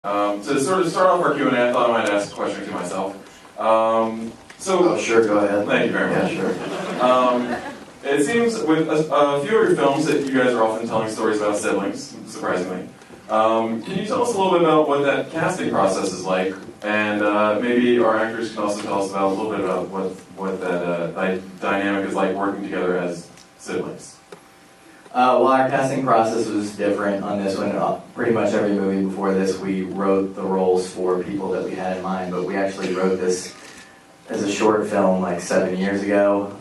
To sort of start off our Q&A, I thought I might ask a question to myself. Sure, go ahead. Thank you very much. Yeah, sure. It seems with a few of your films that you guys are often telling stories about siblings, surprisingly. Can you tell us a little bit about what that casting process is like? And maybe our actors can also tell us about a little bit about what that dynamic is like working together as siblings. Well, our casting process was different on this one. Pretty much every movie before this, we wrote the roles for people that we had in mind, but we actually wrote this as a short film like 7 years ago,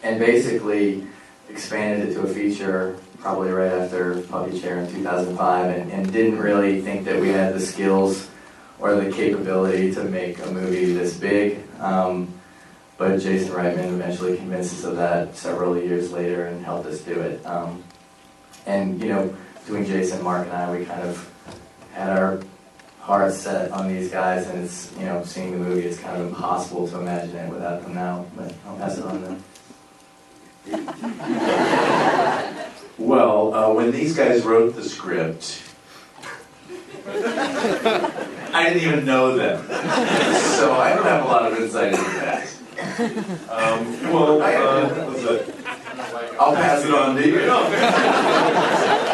and basically expanded it to a feature probably right after Puppy Chair in 2005, and didn't really think that we had the skills or the capability to make a movie this big. But Jason Reitman eventually convinced us of that several years later and helped us do it. And you know, doing Jason, Mark, and I, we kind of had our hearts set on these guys, and it's, you know, seeing the movie, it's kind of impossible to imagine it without them now. But I'll pass it on to them. Well, when these guys wrote the script, I didn't even know them, so I don't have a lot of insight into that. I'll pass it on to you.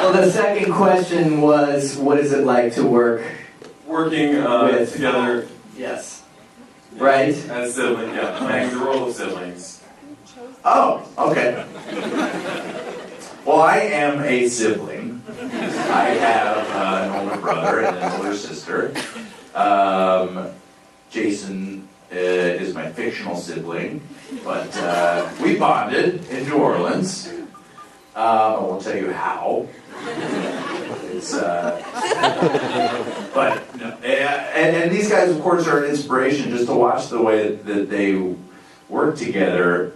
Well, the second question was, what is it like to working together? Yes. Right? As siblings, yeah, playing the role of siblings. Oh, okay. Well, I am a sibling. I have an older brother and an older sister. Jason is my fictional sibling, but we bonded in New Orleans. I won't tell you how. It's but no, and these guys, of course, are an inspiration just to watch the way that they work together.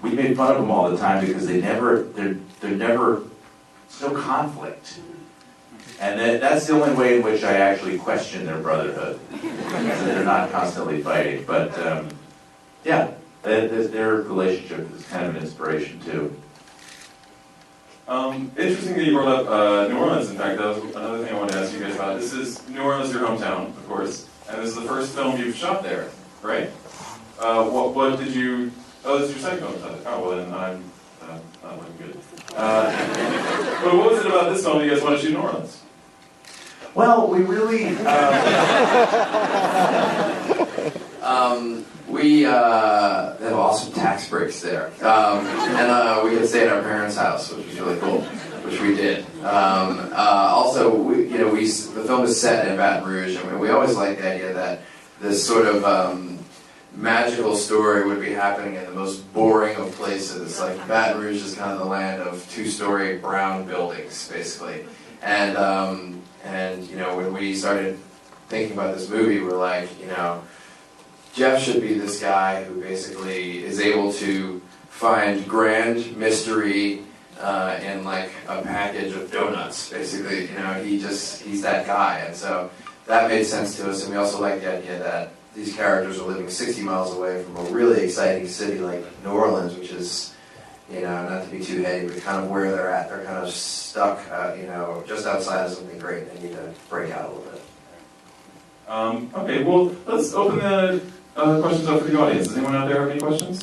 We made fun of them all the time because they're never, there's no conflict. And that's the only way in which I actually question their brotherhood. They're not constantly fighting. But yeah, their relationship is kind of an inspiration too. Interesting that you brought up New Orleans. In fact, that was another thing I wanted to ask you guys about. This is New Orleans, your hometown, of course, and this is the first film you've shot there, right? What did you? Oh, this is your second film. Oh, well then I'm not looking good. But what was it about this film you guys want to shoot in New Orleans? Well, we really we have awesome tax breaks there, and we could stay at our parents' house, which was really cool, which we did. Also, the film is set in Baton Rouge, and we always liked the idea that this sort of magical story would be happening in the most boring of places. Like Baton Rouge is kind of the land of two-story brown buildings, basically, and you know, when we started thinking about this movie, we're like, you know, Jeff should be this guy who basically is able to find grand mystery in like a package of donuts, basically. You know, he's that guy, and so that made sense to us. And we also like the idea that these characters are living 60 miles away from a really exciting city like New Orleans, which is, you know, not to be too heady, but kind of where they're at. They're kind of stuck, you know, just outside of something great. They need to break out a little bit. Okay, well, let's open the questions up for the audience. Does anyone out there have any questions?